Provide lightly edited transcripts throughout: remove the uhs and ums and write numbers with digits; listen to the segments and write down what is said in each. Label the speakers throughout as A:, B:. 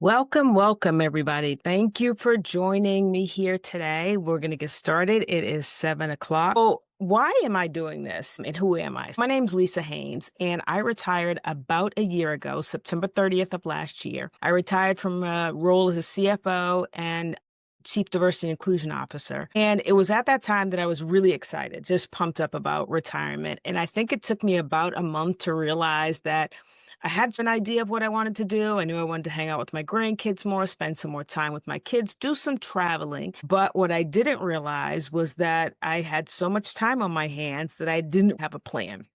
A: Welcome, welcome, everybody. Thank you for joining me here today. We're going to get started. It is 7 o'clock. So, why am I doing this and who am I? My name's Lisa Haynes, and I retired about a year ago, September 30th of last year. I retired from a role as a CFO and Chief Diversity and Inclusion Officer. And it was at that time that I was really excited, just pumped up about retirement. And I think it took me about a month to realize that I had an idea of what I wanted to do. I knew I wanted to hang out with my grandkids more, spend some more time with my kids, do some traveling. But what I didn't realize was that I had so much time on my hands that I didn't have a plan.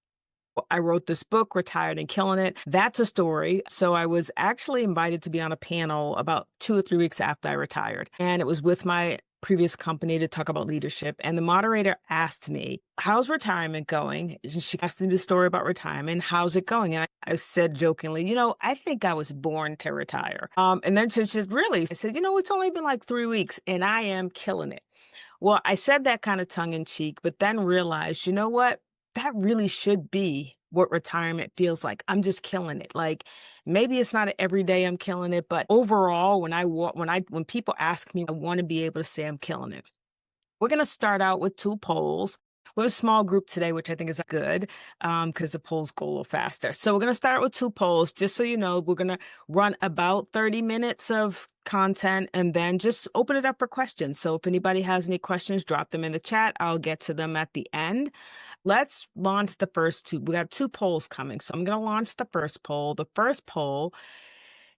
A: I wrote this book, Retired and Killing It. That's a story. So I was actually invited to be on a panel about 2 or 3 weeks after I retired. And it was with my previous company to talk about leadership. And the moderator asked me, how's retirement going? And she asked me the story about retirement. How's it going? And I said jokingly, I think I was born to retire. And then she said, really? I said, it's only been like 3 weeks and I am killing it. Well, I said that kind of tongue in cheek, but then realized, you know what? That really should be what retirement feels like. I'm just killing it. Like maybe it's not every day I'm killing it, but overall, when people ask me, I want to be able to say I'm killing it. We're going to start out with two polls. We have a small group today, which I think is good because the polls go a little faster. So we're going to start with two polls. Just so you know, we're going to run about 30 minutes of content and then just open it up for questions. So if anybody has any questions, drop them in the chat. I'll get to them at the end. Let's launch the first two. We got two polls coming. So I'm going to launch the first poll. The first poll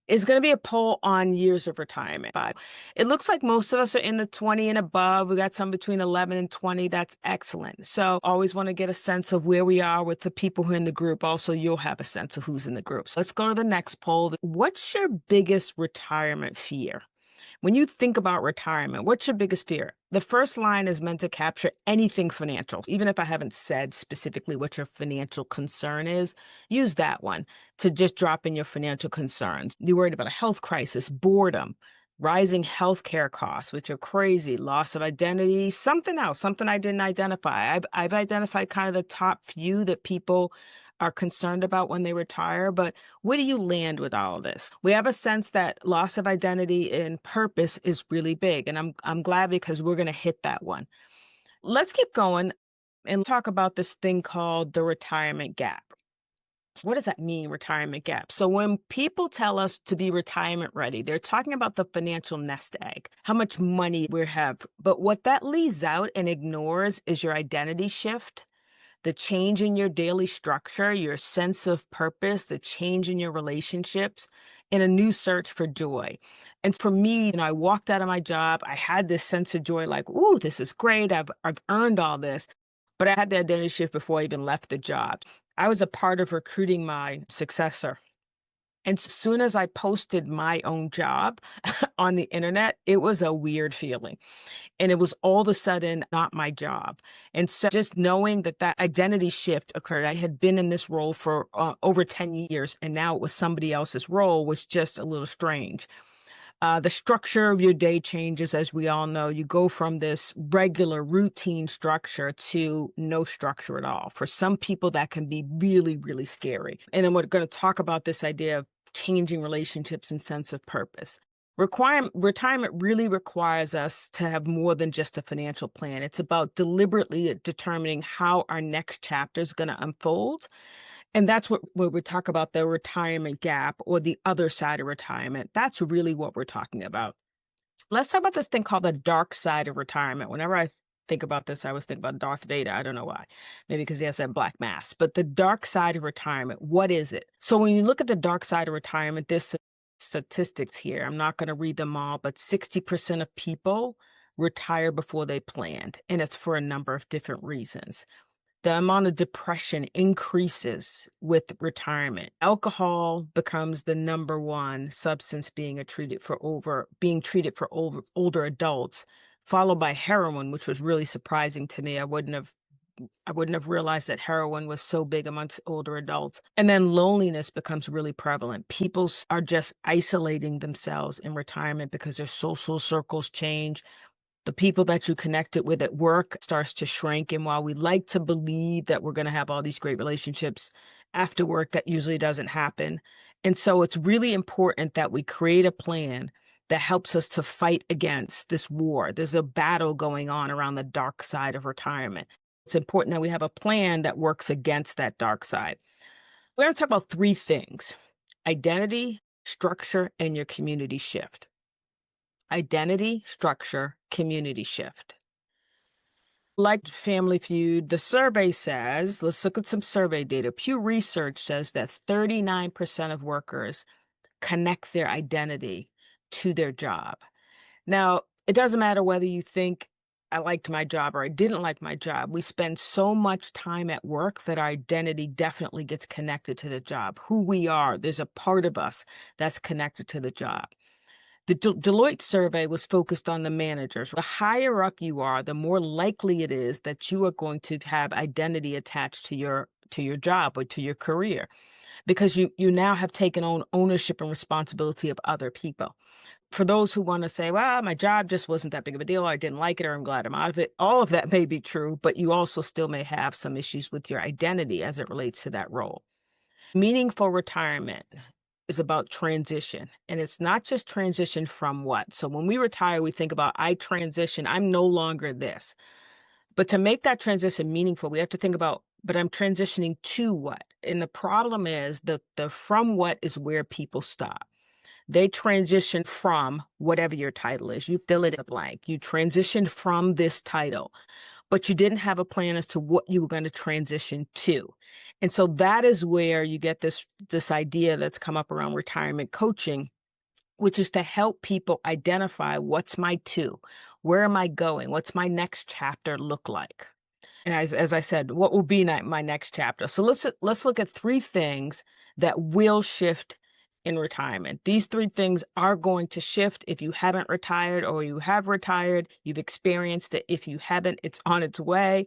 A: is going to be a poll on years of retirement. It looks like most of us are in the 20 and above. We got some between 11 and 20. That's excellent. So always want to get a sense of where we are with the people who are in the group. Also, you'll have a sense of who's in the group. So let's go to the next poll. What's your biggest retirement fear? When you think about retirement, what's your biggest fear? The first line is meant to capture anything financial. Even if I haven't said specifically what your financial concern is, use that one to just drop in your financial concerns. You're worried about a health crisis, boredom, rising healthcare costs, which are crazy, loss of identity, something else, something I didn't identify. I've identified kind of the top few that people are concerned about when they retire, but where do you land with all of this? We have a sense that loss of identity and purpose is really big, and I'm glad because we're going to hit that one. Let's keep going and talk about this thing called the retirement gap. So what does that mean, retirement gap? So when people tell us to be retirement ready, they're talking about the financial nest egg, how much money we have. But what that leaves out and ignores is your identity shift, the change in your daily structure, your sense of purpose, the change in your relationships, and a new search for joy. And for me, I walked out of my job. I had this sense of joy, like, ooh, this is great. I've earned all this. But I had the identity shift before I even left the job. I was a part of recruiting my successor. And as soon as I posted my own job on the internet, it was a weird feeling. And it was all of a sudden not my job. And so just knowing that that identity shift occurred, I had been in this role for over 10 years, and now it was somebody else's role, was just a little strange. The structure of your day changes, as we all know. You go from this regular routine structure to no structure at all. For some people, that can be really, really scary. And then we're going to talk about this idea of changing relationships and sense of purpose. Retirement really requires us to have more than just a financial plan. It's about deliberately determining how our next chapter is going to unfold. And that's what when we talk about the retirement gap or the other side of retirement. That's really what we're talking about. Let's talk about this thing called the dark side of retirement. Whenever I think about this, I always think about Darth Vader. I don't know why. Maybe because he has that black mask. But the dark side of retirement, what is it? So when you look at the dark side of retirement, there's some statistics here. I'm not going to read them all, but 60% of people retire before they planned. And it's for a number of different reasons. The amount of depression increases with retirement. Alcohol becomes the number one substance being treated for older adults, followed by heroin, which was really surprising to me. I wouldn't have realized that heroin was so big amongst older adults. And then loneliness becomes really prevalent. People are just isolating themselves in retirement because their social circles change. The people that you connected with at work starts to shrink. And while we like to believe that we're going to have all these great relationships after work, that usually doesn't happen. And so it's really important that we create a plan that helps us to fight against this war. There's a battle going on around the dark side of retirement. It's important that we have a plan that works against that dark side. We're going to talk about three things: identity, structure, and your community shift. Identity, structure, community shift. Like Family Feud, the survey says, let's look at some survey data. Pew Research says that 39% of workers connect their identity to their job. Now, it doesn't matter whether you think I liked my job or I didn't like my job. We spend so much time at work that our identity definitely gets connected to the job. Who we are, there's a part of us that's connected to the job. The Deloitte survey was focused on the managers. The higher up you are, the more likely it is that you are going to have identity attached to your job or to your career, because you now have taken on ownership and responsibility of other people. For those who want to say, well, my job just wasn't that big of a deal, or I didn't like it, or I'm glad I'm out of it, all of that may be true, but you also still may have some issues with your identity as it relates to that role. Meaningful retirement is about transition, and it's not just transition from what. So when we retire, we think about, I transition, I'm no longer this. But to make that transition meaningful, we have to think about, but I'm transitioning to what? And the problem is the from what is where people stop. They transition from whatever your title is. You fill it in blank. You transitioned from this title, but you didn't have a plan as to what you were going to transition to. And so that is where you get this idea that's come up around retirement coaching, which is to help people identify, what's my to, where am I going, what's my next chapter look like. And as I said, what will be my next chapter? So let's look at three things that will shift in retirement. These three things are going to shift if you haven't retired, or you have retired, you've experienced it. If you haven't, it's on its way.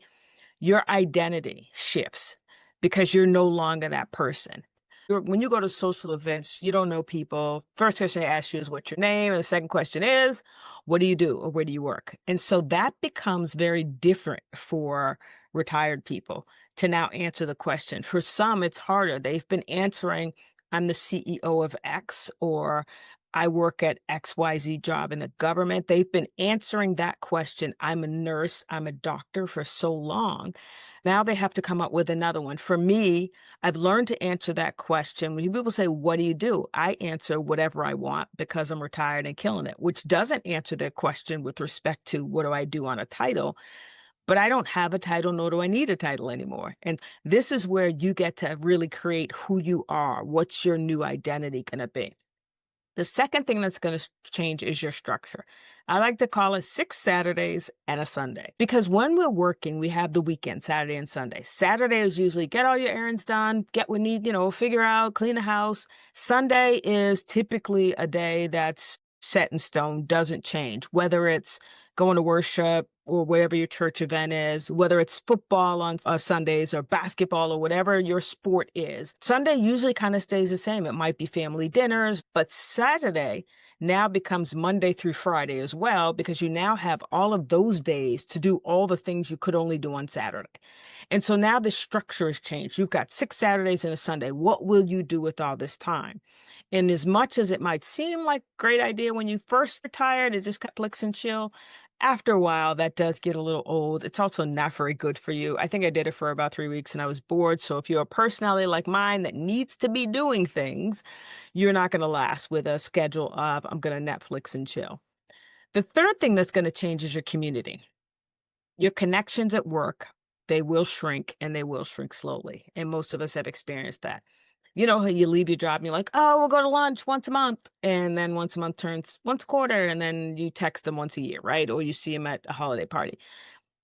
A: Your identity shifts because you're no longer that person. When you go to social events, you don't know people. First question they ask you is, what's your name? And the second question is, what do you do, or where do you work? And so that becomes very different for retired people to now answer the question. For some, it's harder. They've been answering, I'm the CEO of X, or I work at XYZ job in the government. They've been answering that question, I'm a nurse, I'm a doctor, for so long. Now they have to come up with another one. For me, I've learned to answer that question. When people say, what do you do? I answer whatever I want, because I'm retired and killing it, which doesn't answer their question with respect to what do I do on a title. But I don't have a title, nor do I need a title anymore. And this is where you get to really create who you are. What's your new identity going to be? The second thing that's going to change is your structure. I like to call it 6 Saturdays and a Sunday, because when we're working, we have the weekend, Saturday and Sunday. Saturday is usually get all your errands done, get what need, figure out, clean the house. Sunday is typically a day that's set in stone, doesn't change, whether it's going to worship or whatever your church event is, whether it's football on Sundays or basketball or whatever your sport is. Sunday usually kind of stays the same. It might be family dinners, but Saturday now becomes Monday through Friday as well, because you now have all of those days to do all the things you could only do on Saturday. And so now the structure has changed. You've got 6 Saturdays and a Sunday. What will you do with all this time? And as much as it might seem like a great idea when you first retired, it just Netflix and chill, after a while, that does get a little old. It's also not very good for you. I think I did it for about 3 weeks and I was bored. So if you're a personality like mine that needs to be doing things, you're not going to last with a schedule of, I'm going to Netflix and chill. The third thing that's going to change is your community. Your connections at work, they will shrink, and they will shrink slowly. And most of us have experienced that. You leave your job and you're like, oh, we'll go to lunch once a month. And then once a month turns once a quarter, and then you text them once a year, right? Or you see them at a holiday party.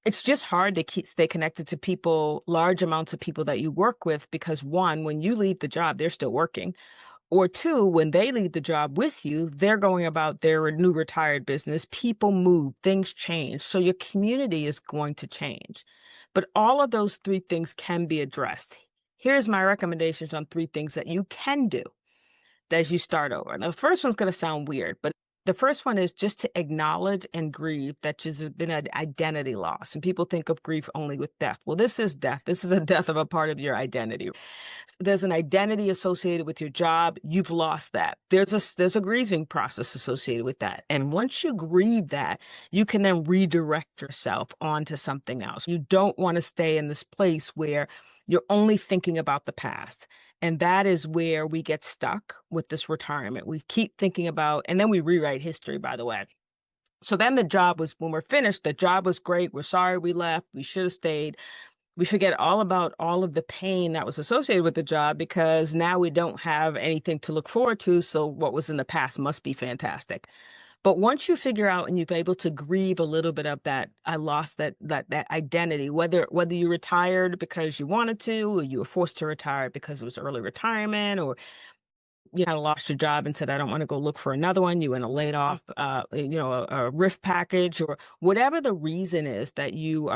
A: It's just hard to stay connected to people, large amounts of people that you work with, because one, when you leave the job, they're still working. Or two, when they leave the job with you, they're going about their new retired business. People move, things change. So your community is going to change. But all of those three things can be addressed. Here's my recommendations on three things that you can do as you start over. Now, the first one's going to sound weird, but The first one is just to acknowledge and grieve that there's been an identity loss. And people think of grief only with death. Well, this is death. This is a death of a part of your identity. There's an identity associated with your job. You've lost that. There's a grieving process associated with that. And once you grieve that, you can then redirect yourself onto something else. You don't want to stay in this place where you're only thinking about the past. And that is where we get stuck with this retirement. We keep thinking about, and then we rewrite history, by the way. So then the job was, when we're finished, the job was great. We're sorry we left. We should have stayed. We forget all about all of the pain that was associated with the job because now we don't have anything to look forward to. So what was in the past must be fantastic. But once you figure out and you've able to grieve a little bit of that, I lost that identity, whether you retired because you wanted to, or you were forced to retire because it was early retirement, or you kind of lost your job and said, I don't want to go look for another one. You went a laid off, a RIF package, or whatever the reason is that you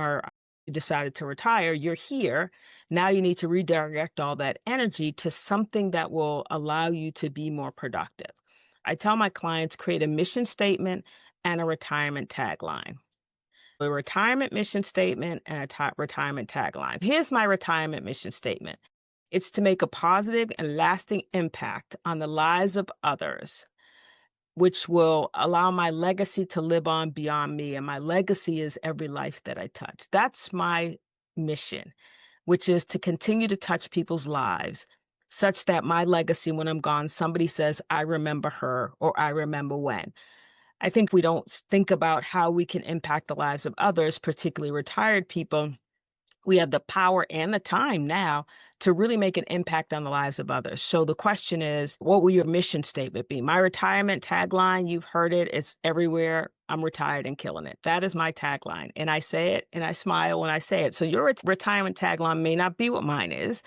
A: decided to retire, you're here. Now you need to redirect all that energy to something that will allow you to be more productive. I tell my clients, create a mission statement and a retirement tagline. A retirement mission statement and a retirement tagline. Here's my retirement mission statement. It's to make a positive and lasting impact on the lives of others, which will allow my legacy to live on beyond me. And my legacy is every life that I touch. That's my mission, which is to continue to touch people's lives such that my legacy, when I'm gone, somebody says, I remember her, or I remember when. I think we don't think about how we can impact the lives of others, particularly retired people. We have the power and the time now to really make an impact on the lives of others. So the question is, what will your mission statement be? My retirement tagline, you've heard it, it's everywhere. I'm retired and killing it. That is my tagline. And I say it and I smile when I say it. So your retirement tagline may not be what mine is,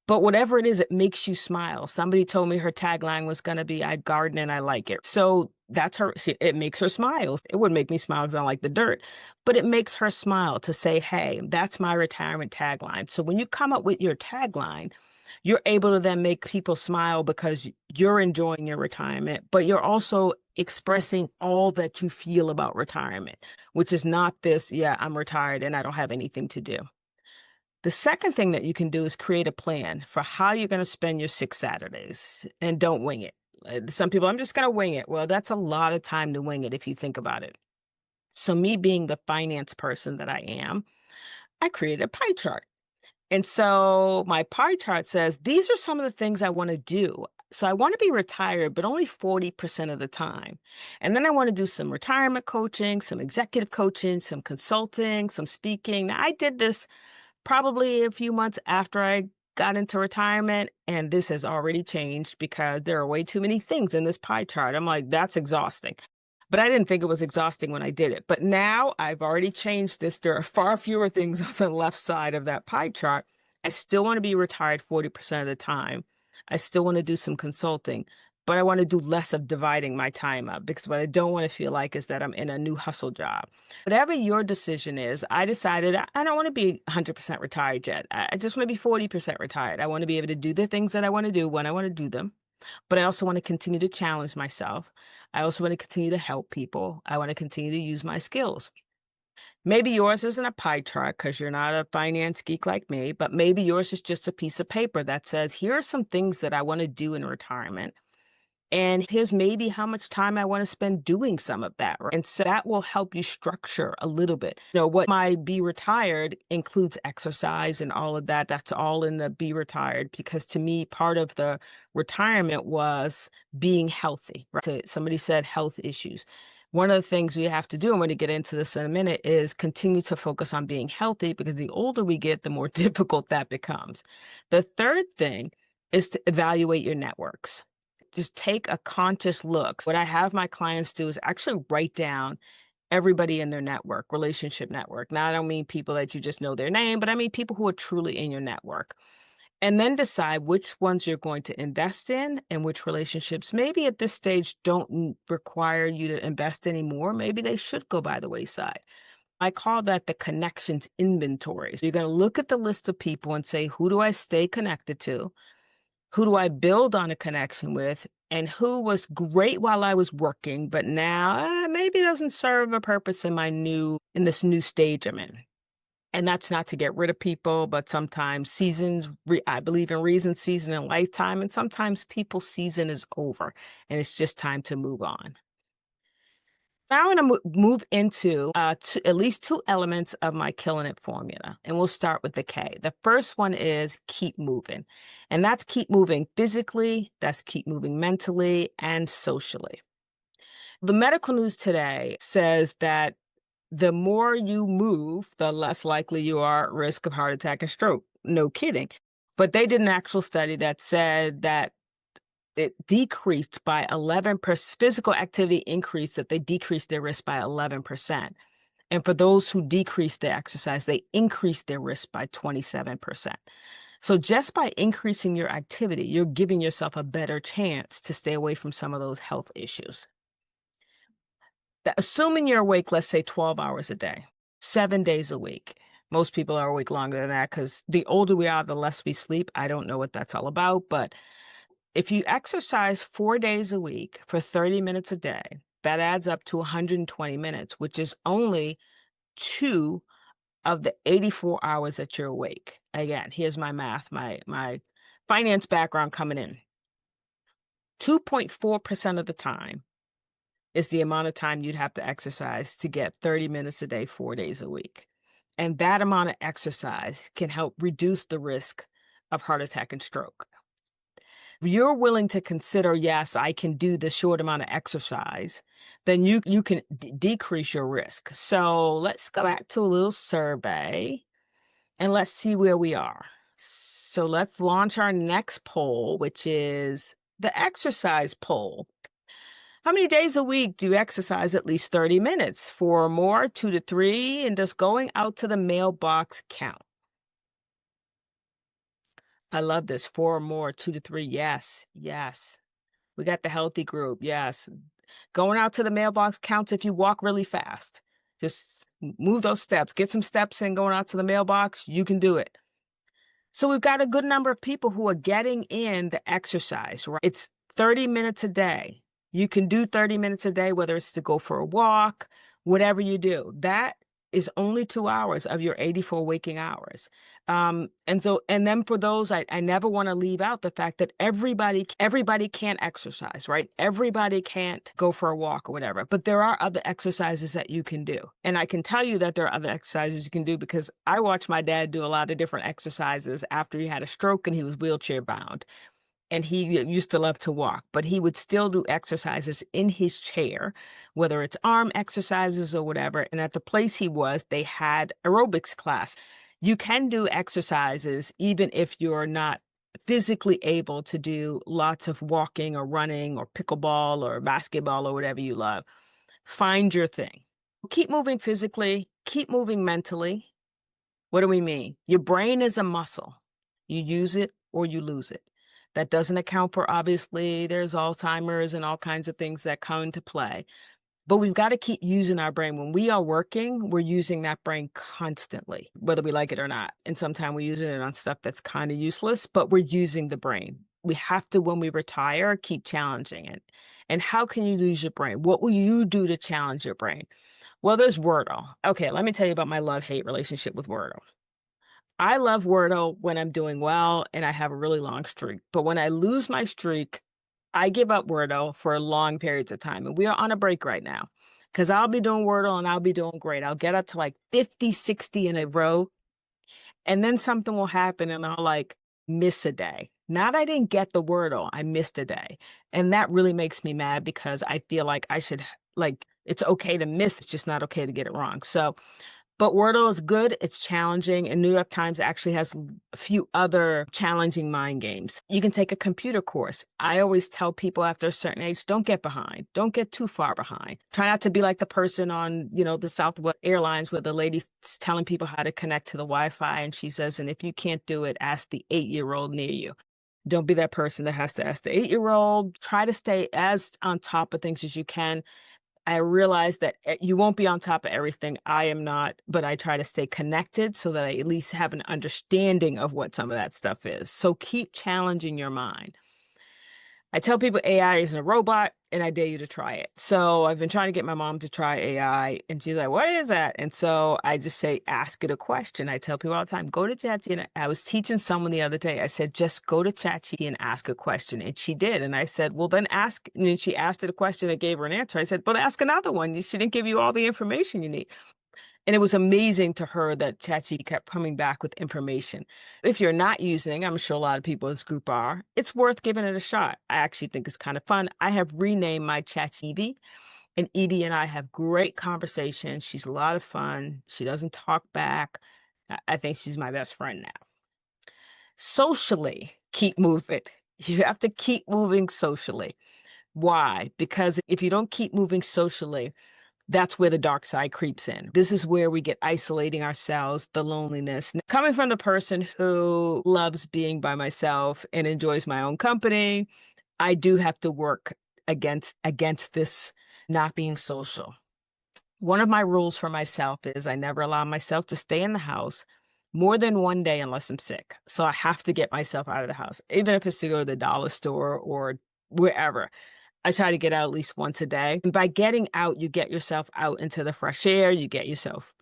A: but whatever it is, it makes you smile. Somebody told me her tagline was going to be, I garden and I like it. So that's her. It makes her smile. It wouldn't make me smile because I like the dirt, but it makes her smile to say, hey, that's my retirement tagline. So when you come up with your tagline, you're able to then make people smile because you're enjoying your retirement, but you're also expressing all that you feel about retirement, which is not this, yeah, I'm retired and I don't have anything to do. The second thing that you can do is create a plan for how you're going to spend your 6 Saturdays, and don't wing it. Some people, I'm just going to wing it. Well, that's a lot of time to wing it if you think about it. So me being the finance person that I am, I created a pie chart. And so my pie chart says, these are some of the things I want to do. So I want to be retired, but only 40% of the time. And then I want to do some retirement coaching, some executive coaching, some consulting, some speaking. Now, I did this probably a few months after I got into retirement, and this has already changed because there are way too many things in this pie chart. I'm like, that's exhausting. But I didn't think it was exhausting when I did it. But now I've already changed this. There are far fewer things on the left side of that pie chart. I still want to be retired 40% of the time. I still want to do some consulting, but I want to do less of dividing my time up because what I don't want to feel like is that I'm in a new hustle job. Whatever your decision is, I decided I don't want to be 100% retired yet. I just want to be 40% retired. I want to be able to do the things that I want to do when I want to do them. But I also want to continue to challenge myself. I also want to continue to help people. I want to continue to use my skills. Maybe yours isn't a pie chart because you're not a finance geek like me, but maybe yours is just a piece of paper that says, here are some things that I want to do in retirement. And here's maybe how much time I want to spend doing some of that. Right? And so that will help you structure a little bit. What might be retired includes exercise and all of that. That's all in the be retired, because to me, part of the retirement was being healthy. Right? So somebody said health issues. One of the things we have to do, and we're going to get into this in a minute, is continue to focus on being healthy, because the older we get, the more difficult that becomes. The third thing is to evaluate your networks. Just take a conscious look. What I have my clients do is actually write down everybody in their network, relationship network. Now, I don't mean people that you just know their name, but I mean people who are truly in your network. And then decide which ones you're going to invest in and which relationships maybe at this stage don't require you to invest anymore. Maybe they should go by the wayside. I call that the connections inventory. So you're going to look at the list of people and say, who do I stay connected to? Who do I build on a connection with? And who was great while I was working, but now maybe doesn't serve a purpose in this new stage I'm in. And that's not to get rid of people, but sometimes I believe in reason, season, and lifetime. And sometimes people's season is over and it's just time to move on. Now I'm going to move into at least two elements of my Killing It formula, and we'll start with the K. The first one is keep moving, and that's keep moving physically, that's keep moving mentally and socially. The medical news today says that the more you move, the less likely you are at risk of heart attack and stroke. No kidding. But they did an actual study that said that it decreased by 11%. Physical activity increased, that they decreased their risk by 11%. And for those who decreased their exercise, they increased their risk by 27%. So just by increasing your activity, you're giving yourself a better chance to stay away from some of those health issues. Assuming you're awake, let's say 12 hours a day, 7 days a week. Most people are awake longer than that because the older we are, the less we sleep. I don't know what that's all about, but if you exercise 4 days a week for 30 minutes a day, that adds up to 120 minutes, which is only 2 of the 84 hours that you're awake. Again, here's my math, my finance background coming in. 2.4% of the time is the amount of time you'd have to exercise to get 30 minutes a day, 4 days a week. And that amount of exercise can help reduce the risk of heart attack and stroke. If you're willing to consider, yes, I can do this short amount of exercise, then you can decrease your risk. So let's go back to a little survey and let's see where we are. So let's launch our next poll, which is the exercise poll. How many days a week do you exercise at least 30 minutes? 4 or more, 2 to 3, and does going out to the mailbox count? I love this. 4 or more, 2 to 3. Yes, yes. We got the healthy group. Yes. Going out to the mailbox counts if you walk really fast. Just move those steps. Get some steps in going out to the mailbox. You can do it. So we've got a good number of people who are getting in the exercise, right? It's 30 minutes a day. You can do 30 minutes a day, whether it's to go for a walk, whatever you do. That is only 2 hours of your 84 waking hours. And then for those, I never want to leave out the fact that everybody can't exercise, right? Everybody can't go for a walk or whatever, but there are other exercises that you can do. And I can tell you that there are other exercises you can do because I watched my dad do a lot of different exercises after he had a stroke and he was wheelchair bound. And he used to love to walk, but he would still do exercises in his chair, whether it's arm exercises or whatever. And at the place he was, they had aerobics class. You can do exercises even if you're not physically able to do lots of walking or running or pickleball or basketball or whatever you love. Find your thing. Keep moving physically, keep moving mentally. What do we mean? Your brain is a muscle. You use it or you lose it. That doesn't account for, obviously, there's Alzheimer's and all kinds of things that come into play. But we've got to keep using our brain. When we are working, we're using that brain constantly, whether we like it or not. And sometimes we're using it on stuff that's kind of useless, but we're using the brain. We have to, when we retire, keep challenging it. And how can you use your brain? What will you do to challenge your brain? Well, there's Wordle. Okay, let me tell you about my love-hate relationship with Wordle. I love Wordle when I'm doing well and I have a really long streak. But when I lose my streak, I give up Wordle for long periods of time. And we are on a break right now because I'll be doing Wordle and I'll be doing great. I'll get up to like 50, 60 in a row. And then something will happen and I'll like miss a day. Not I didn't get the Wordle, I missed a day. And that really makes me mad because I feel like I should, like, it's okay to miss. It's just not okay to get it wrong. But Wordle is good. It's challenging. And New York Times actually has a few other challenging mind games. You can take a computer course. I always tell people after a certain age, don't get behind. Don't get too far behind. Try not to be like the person on, the Southwest Airlines where the lady's telling people how to connect to the Wi-Fi. And she says, and if you can't do it, ask the 8-year-old near you. Don't be that person that has to ask the 8-year-old. Try to stay as on top of things as you can. I realized that you won't be on top of everything. I am not, but I try to stay connected so that I at least have an understanding of what some of that stuff is. So keep challenging your mind. I tell people AI isn't a robot, and I dare you to try it. So I've been trying to get my mom to try AI, and she's like, "What is that?" And so I just say, "Ask it a question." I tell people all the time, "Go to ChatGPT." And I was teaching someone the other day. I said, "Just go to ChatGPT and ask a question," and she did. And I said, "Well, then ask." And then she asked it a question and gave her an answer. I said, "But ask another one. She didn't give you all the information you need." And it was amazing to her that ChatGPT kept coming back with information. If you're not using, I'm sure a lot of people in this group are, it's worth giving it a shot. I actually think it's kind of fun. I have renamed my ChatGPT, and Edie and I have great conversations. She's a lot of fun. She doesn't talk back. I think she's my best friend now. Socially, keep moving. You have to keep moving socially. Why? Because if you don't keep moving socially, that's where the dark side creeps in. This is where we get isolating ourselves, the loneliness. Coming from the person who loves being by myself and enjoys my own company, I do have to work against this not being social. One of my rules for myself is I never allow myself to stay in the house more than one day unless I'm sick. So I have to get myself out of the house, even if it's to go to the dollar store or wherever. I try to get out at least once a day. And by getting out, you get yourself out into the fresh air, you get yourself,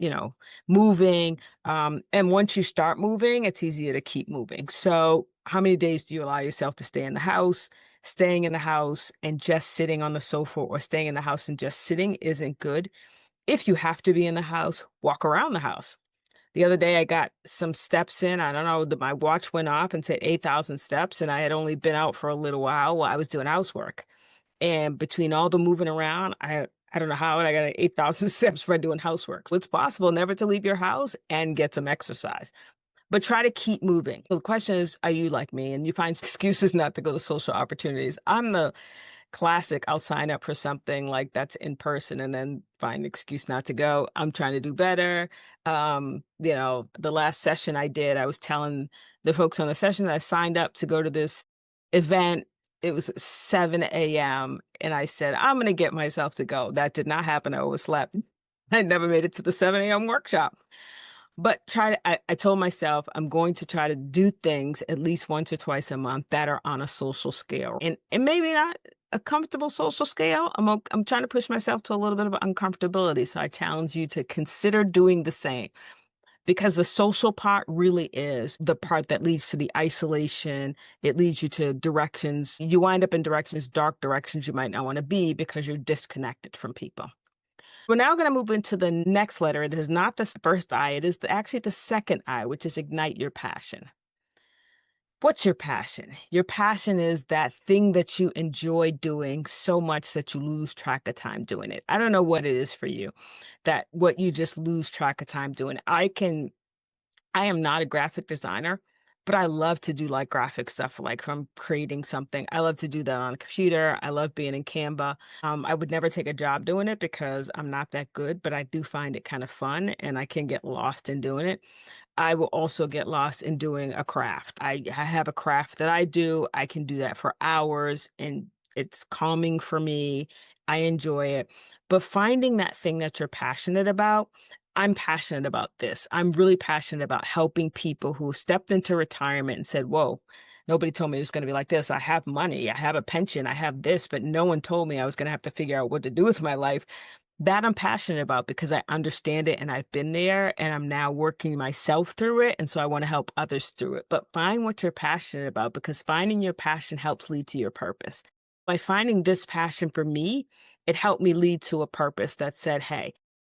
A: moving. And once you start moving, it's easier to keep moving. So how many days do you allow yourself to stay in the house? Staying in the house and just sitting on the sofa, or staying in the house and just sitting isn't good. If you have to be in the house, walk around the house. The other day, I got some steps in. I don't know, my watch went off and said 8,000 steps, and I had only been out for a little while I was doing housework. And between all the moving around, I don't know how, and I got 8,000 steps for doing housework. So it's possible never to leave your house and get some exercise, but try to keep moving. The question is, are you like me and you find excuses not to go to social opportunities? I'm the classic, I'll sign up for something like that's in person and then find an excuse not to go. I'm trying to do better. The last session I did, I was telling the folks on the session that I signed up to go to this event. It was 7 a.m. and I said, I'm going to get myself to go. That did not happen. I overslept. I never made it to the 7 a.m. workshop. But I told myself I'm going to try to do things at least once or twice a month that are on a social scale, and maybe not a comfortable social scale. I'm trying to push myself to a little bit of uncomfortability. So I challenge you to consider doing the same, because the social part really is the part that leads to the isolation. It leads you to directions. You wind up in dark directions you might not want to be, because you're disconnected from people. We're now going to move into the next letter. It is not the first I, it is actually the second I, which is ignite your passion. What's your passion? Your passion is that thing that you enjoy doing so much that you lose track of time doing it. I don't know what it is for you, that what you just lose track of time doing. I am not a graphic designer, but I love to do like graphic stuff, like from creating something. I love to do that on a computer. I love being in Canva. I would never take a job doing it because I'm not that good, but I do find it kind of fun and I can get lost in doing it. I will also get lost in doing a craft. I have a craft that I do. I can do that for hours and it's calming for me. I enjoy it. But finding that thing that you're passionate about, I'm passionate about this. I'm really passionate about helping people who stepped into retirement and said, whoa, nobody told me it was going to be like this. I have money, I have a pension, I have this, but no one told me I was going to have to figure out what to do with my life. That I'm passionate about because I understand it and I've been there and I'm now working myself through it. And so I want to help others through it. But find what you're passionate about, because finding your passion helps lead to your purpose. By finding this passion for me, it helped me lead to a purpose that said, hey,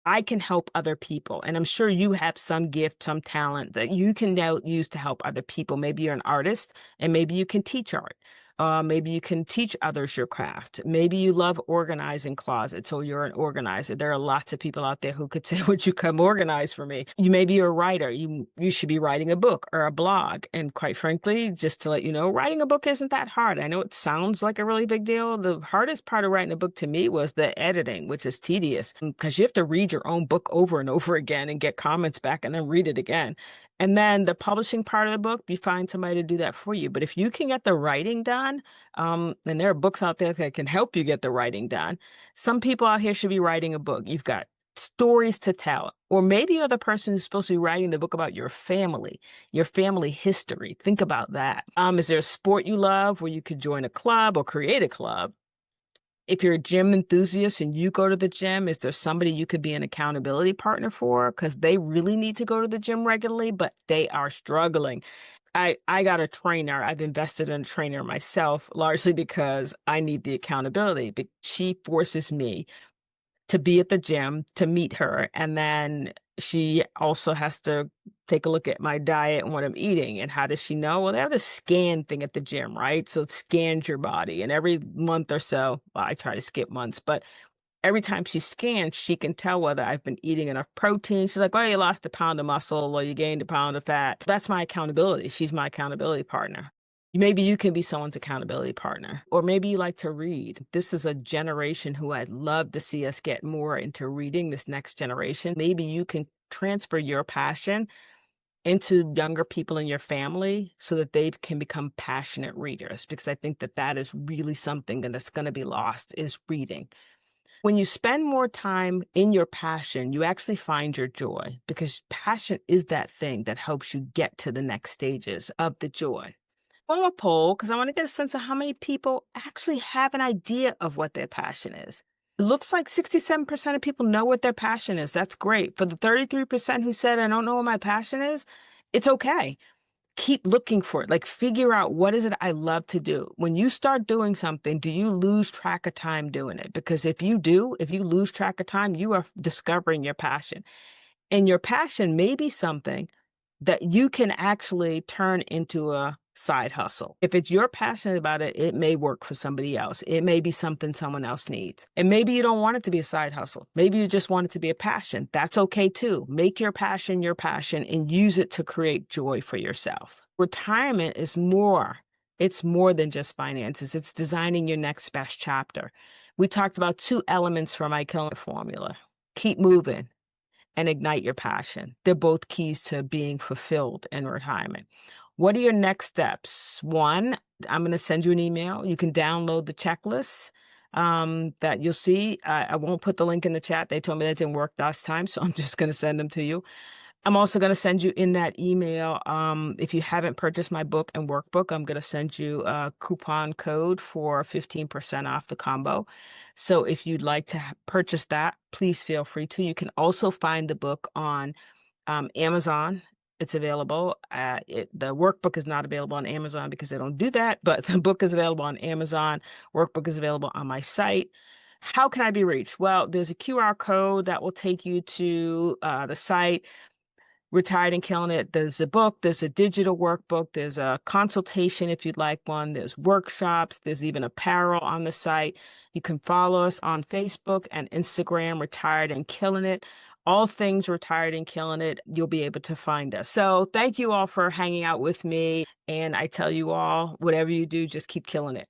A: I can help other people. And I'm sure you have some gift, some talent that you can now use to help other people. Maybe you're an artist and maybe you can teach art. Maybe you can teach others your craft. Maybe you love organizing closets, or you're an organizer. There are lots of people out there who could say, would you come organize for me? You maybe you're a writer. You should be writing a book or a blog. And quite frankly, just to let you know, writing a book isn't that hard. I know it sounds like a really big deal. The hardest part of writing a book to me was the editing, which is tedious because you have to read your own book over and over again and get comments back and then read it again. And then the publishing part of the book, you find somebody to do that for you. But if you can get the writing done, and there are books out there that can help you get the writing done. Some people out here should be writing a book. You've got stories to tell. Or maybe you're the person who's supposed to be writing the book about your family history. Think about that. Is there a sport you love where you could join a club or create a club? If you're a gym enthusiast and you go to the gym, is there somebody you could be an accountability partner for? Because they really need to go to the gym regularly, but they are struggling. I got a trainer. I've invested in a trainer myself, largely because I need the accountability. But she forces me to be at the gym to meet her. And then she also has to take a look at my diet and what I'm eating. And how does she know? Well, they have the scan thing at the gym, right? So it scans your body. And every month or so, well, I try to skip months, but every time she scans, she can tell whether I've been eating enough protein. She's like, oh, you lost a pound of muscle or you gained a pound of fat. That's my accountability. She's my accountability partner. Maybe you can be someone's accountability partner, or maybe you like to read. This is a generation who I'd love to see us get more into reading, this next generation. Maybe you can transfer your passion into younger people in your family so that they can become passionate readers, because I think that that is really something that's going to be lost, is reading. When you spend more time in your passion, you actually find your joy, because passion is that thing that helps you get to the next stages of the joy. On a poll, because I want to get a sense of how many people actually have an idea of what their passion is. It looks like 67% of people know what their passion is. That's great. For the 33% who said, I don't know what my passion is, it's okay. Keep looking for it. Like, figure out, what is it I love to do? When you start doing something, do you lose track of time doing it? Because if you do, if you lose track of time, you are discovering your passion. And your passion may be something that you can actually turn into a side hustle. If it's you're passionate about it, it may work for somebody else. It may be something someone else needs. And maybe you don't want it to be a side hustle. Maybe you just want it to be a passion. That's okay too. Make your passion and use it to create joy for yourself. Retirement is more. It's more than just finances. It's designing your next best chapter. We talked about 2 elements from my Killing It formula. Keep moving and ignite your passion. They're both keys to being fulfilled in retirement. What are your next steps? 1, I'm going to send you an email. You can download the checklist that you'll see. I won't put the link in the chat. They told me that didn't work last time, so I'm just going to send them to you. I'm also going to send you in that email, if you haven't purchased my book and workbook, I'm going to send you a coupon code for 15% off the combo. So if you'd like to purchase that, please feel free to. You can also find the book on Amazon. It's available. The workbook is not available on Amazon because they don't do that, but the book is available on Amazon. Workbook is available on my site. How can I be reached? Well, there's a QR code that will take you to the site. Retired and Killing It. There's a book, there's a digital workbook, there's a consultation if you'd like one, there's workshops, there's even apparel on the site. You can follow us on Facebook and Instagram, Retired and Killing It. All things Retired and Killing It, you'll be able to find us. So thank you all for hanging out with me. And I tell you all, whatever you do, just keep killing it.